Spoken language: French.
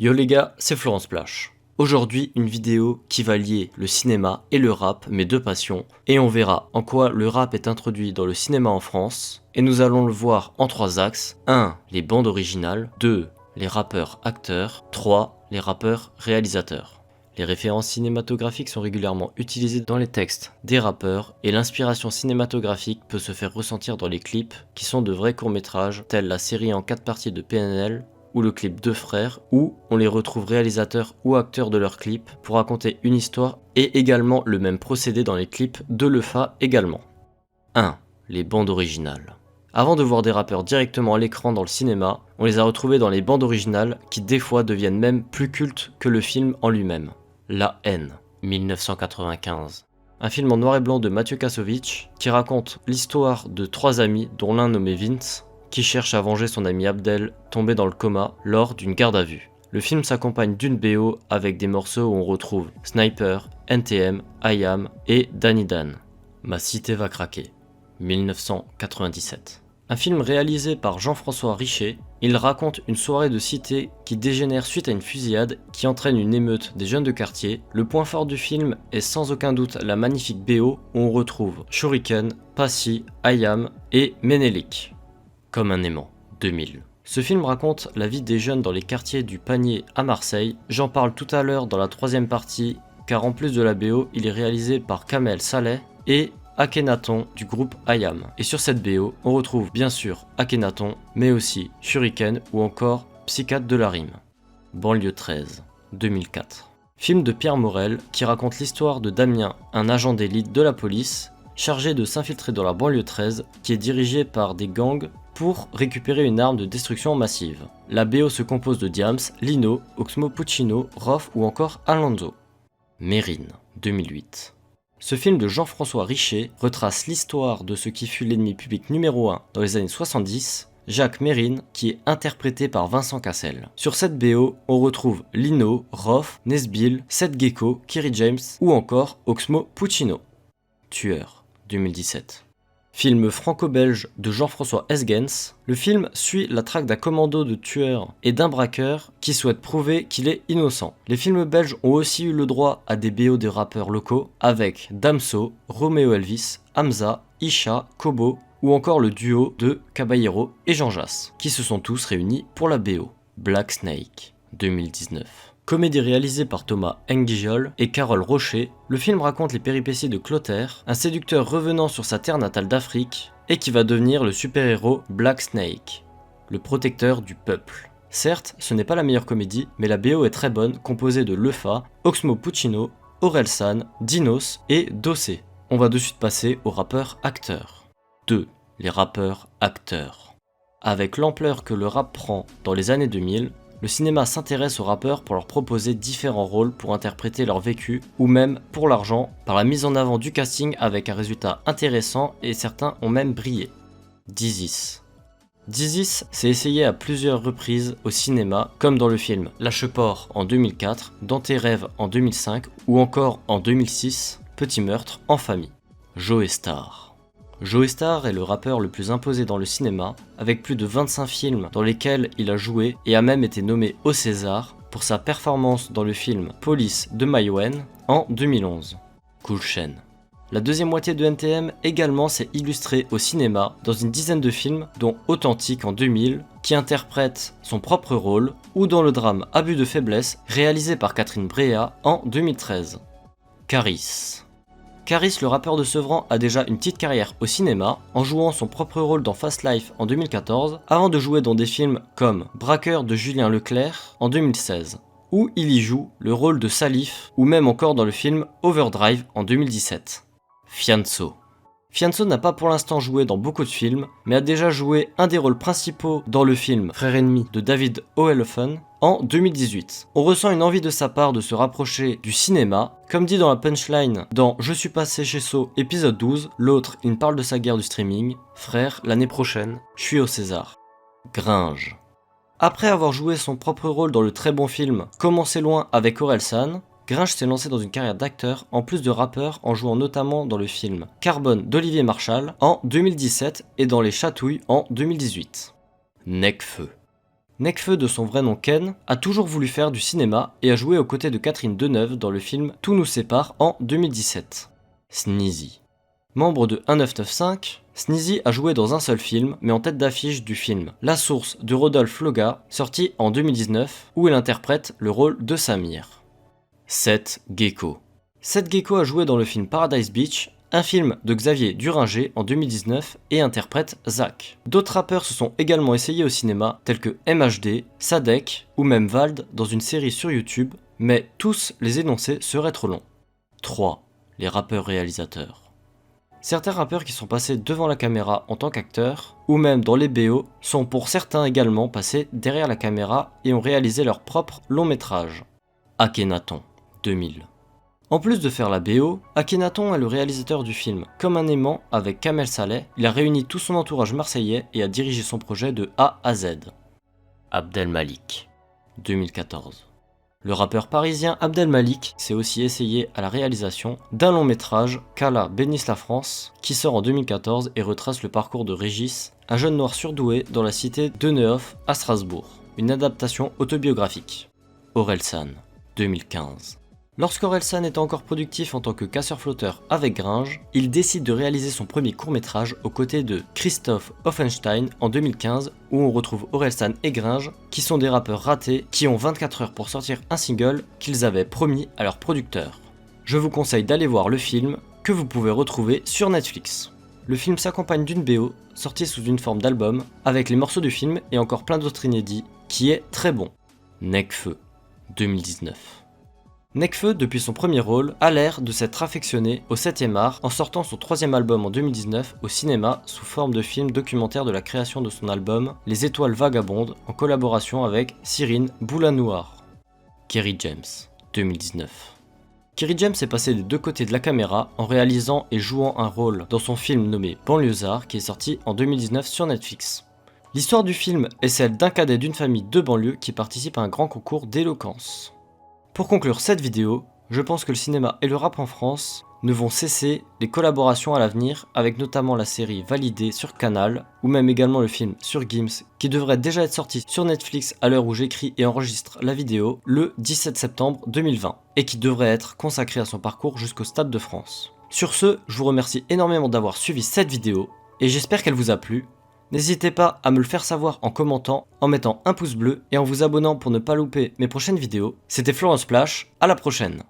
Yo les gars, c'est Florent Splash. Aujourd'hui, une vidéo qui va lier le cinéma et le rap, mes deux passions, et on verra en quoi le rap est introduit dans le cinéma en France, et nous allons le voir en trois axes. 1. Les bandes originales. 2. Les rappeurs acteurs. 3. Les rappeurs réalisateurs. Les références cinématographiques sont régulièrement utilisées dans les textes des rappeurs, et l'inspiration cinématographique peut se faire ressentir dans les clips, qui sont de vrais courts-métrages, tels la série en 4 parties de PNL, ou le clip Deux frères, où on les retrouve réalisateurs ou acteurs de leurs clips pour raconter une histoire, et également le même procédé dans les clips de Lefa également. 1. Les bandes originales. Avant de voir des rappeurs directement à l'écran dans le cinéma, on les a retrouvés dans les bandes originales qui des fois deviennent même plus cultes que le film en lui-même. La haine, 1995. Un film en noir et blanc de Mathieu Kassovitz qui raconte l'histoire de trois amis dont l'un nommé Vince, qui cherche à venger son ami Abdel, tombé dans le coma lors d'une garde à vue. Le film s'accompagne d'une BO avec des morceaux où on retrouve Sniper, NTM, IAM et Danny Dan. Ma cité va craquer, 1997. Un film réalisé par Jean-François Richet, il raconte une soirée de cité qui dégénère suite à une fusillade qui entraîne une émeute des jeunes de quartier. Le point fort du film est sans aucun doute la magnifique BO où on retrouve Shuriken, Passy, IAM et Menelik. Comme un aimant, 2000. Ce film raconte la vie des jeunes dans les quartiers du Panier à Marseille. J'en parle tout à l'heure dans la troisième partie, car en plus de la BO, il est réalisé par Kamel Saleh et Akhenaton du groupe IAM. Et sur cette BO, on retrouve bien sûr Akhenaton, mais aussi Shuriken ou encore Psychiatre de la Rime. Banlieue 13, 2004. Film de Pierre Morel qui raconte l'histoire de Damien, un agent d'élite de la police, chargé de s'infiltrer dans la banlieue 13, qui est dirigé par des gangs pour récupérer une arme de destruction massive. La BO se compose de Diams, Lino, Oxmo Puccino, Rof ou encore Alonso. Mérine, 2008. Ce film de Jean-François Richet retrace l'histoire de ce qui fut l'ennemi public numéro 1 dans les années 70, Jacques Mérine, qui est interprété par Vincent Cassel. Sur cette BO, on retrouve Lino, Rof, Nesbill, Seth Gecko, Kerry James ou encore Oxmo Puccino. Tueur, 2017. Film franco-belge de Jean-François Esgens, le film suit la traque d'un commando de tueurs et d'un braqueur qui souhaite prouver qu'il est innocent. Les films belges ont aussi eu le droit à des BO de rappeurs locaux avec Damso, Romeo Elvis, Hamza, Isha, Kobo ou encore le duo de Caballero et Jean Jass, qui se sont tous réunis pour la BO. Black Snake, 2019. Comédie réalisée par Thomas Nguijol et Carole Rocher, le film raconte les péripéties de Clotaire, un séducteur revenant sur sa terre natale d'Afrique et qui va devenir le super-héros Black Snake, le protecteur du peuple. Certes, ce n'est pas la meilleure comédie, mais la BO est très bonne, composée de Lefa, Oxmo Puccino, Orelsan, Dinos et Dossé. On va de suite passer aux rappeurs acteurs. 2. Les rappeurs acteurs. Avec l'ampleur que le rap prend dans les années 2000, le cinéma s'intéresse aux rappeurs pour leur proposer différents rôles pour interpréter leur vécu, ou même, pour l'argent, par la mise en avant du casting avec un résultat intéressant et certains ont même brillé. Dizis. Dizis s'est essayé à plusieurs reprises au cinéma, comme dans le film Lâche-Port en 2004, Dans tes rêves en 2005, ou encore en 2006, Petit meurtre en famille. Joe Star. Joe Star est le rappeur le plus imposé dans le cinéma, avec plus de 25 films dans lesquels il a joué et a même été nommé au César pour sa performance dans le film Police de Maïwenn en 2011. Cool Chain. La deuxième moitié de NTM également s'est illustrée au cinéma dans une dizaine de films, dont Authentique en 2000, qui interprète son propre rôle, ou dans le drame Abus de faiblesse, réalisé par Catherine Breillat en 2013. Caris. Caris, le rappeur de Sevran, a déjà une petite carrière au cinéma, en jouant son propre rôle dans Fast Life en 2014, avant de jouer dans des films comme Braqueur de Julien Leclerc en 2016, où il y joue le rôle de Salif, ou même encore dans le film Overdrive en 2017. Fianso. Fianso n'a pas pour l'instant joué dans beaucoup de films, mais a déjà joué un des rôles principaux dans le film Frère ennemi de David O'Elefun en 2018. On ressent une envie de sa part de se rapprocher du cinéma, comme dit dans la punchline dans Je suis passé chez So épisode 12, l'autre il parle de sa guerre du streaming, frère, l'année prochaine, je suis au César. Gringe. Après avoir joué son propre rôle dans le très bon film Comment c'est loin avec Orelsan, Gringe s'est lancé dans une carrière d'acteur en plus de rappeur en jouant notamment dans le film Carbone d'Olivier Marchal en 2017 et dans Les Chatouilles en 2018. Necfeu. Nekfeu, de son vrai nom Ken, a toujours voulu faire du cinéma et a joué aux côtés de Catherine Deneuve dans le film Tout nous sépare en 2017. Sneezy. Membre de 1995, Sneezy a joué dans un seul film, mais en tête d'affiche du film La Source de Rodolphe Loga, sorti en 2019, où il interprète le rôle de Samir. Seth Gecko. Seth Gecko a joué dans le film Paradise Beach, un film de Xavier Duringer en 2019 et interprète Zach. D'autres rappeurs se sont également essayés au cinéma, tels que MHD, Sadek ou même Vald dans une série sur YouTube, mais tous les énoncés seraient trop longs. 3. Les rappeurs réalisateurs. Certains rappeurs qui sont passés devant la caméra en tant qu'acteurs, ou même dans les BO, sont pour certains également passés derrière la caméra et ont réalisé leur propre long métrage. Akhenaton, 2000. En plus de faire la BO, Akhenaton est le réalisateur du film. Comme un aimant avec Kamel Saleh, il a réuni tout son entourage marseillais et a dirigé son projet de A à Z. Abdel Malik, 2014. Le rappeur parisien Abdel Malik s'est aussi essayé à la réalisation d'un long métrage, Qu'Allah bénisse la France, qui sort en 2014 et retrace le parcours de Régis, un jeune noir surdoué dans la cité de Nehof à Strasbourg, une adaptation autobiographique. Orelsan, 2015. Lorsqu'Orelsan était encore productif en tant que casseur-flotteur avec Gringe, il décide de réaliser son premier court-métrage aux côtés de Christoph Offenstein en 2015, où on retrouve Orelsan et Gringe, qui sont des rappeurs ratés qui ont 24 heures pour sortir un single qu'ils avaient promis à leur producteur. Je vous conseille d'aller voir le film, que vous pouvez retrouver sur Netflix. Le film s'accompagne d'une BO, sortie sous une forme d'album, avec les morceaux du film et encore plein d'autres inédits, qui est très bon. Nekfeu, 2019. Nekfeu, depuis son premier rôle, a l'air de s'être affectionné au 7e art en sortant son 3e album en 2019 au cinéma sous forme de film documentaire de la création de son album Les Étoiles Vagabondes en collaboration avec Cyrine Boulanoir. Kerry James, 2019. Kerry James est passé des deux côtés de la caméra en réalisant et jouant un rôle dans son film nommé Banlieusard qui est sorti en 2019 sur Netflix. L'histoire du film est celle d'un cadet d'une famille de banlieue qui participe à un grand concours d'éloquence. Pour conclure cette vidéo, je pense que le cinéma et le rap en France ne vont cesser les collaborations à l'avenir avec notamment la série Validée sur Canal ou même également le film sur Gims qui devrait déjà être sorti sur Netflix à l'heure où j'écris et enregistre la vidéo le 17 septembre 2020 et qui devrait être consacré à son parcours jusqu'au Stade de France. Sur ce, je vous remercie énormément d'avoir suivi cette vidéo et j'espère qu'elle vous a plu. N'hésitez pas à me le faire savoir en commentant, en mettant un pouce bleu et en vous abonnant pour ne pas louper mes prochaines vidéos. C'était Florent Splash, à la prochaine.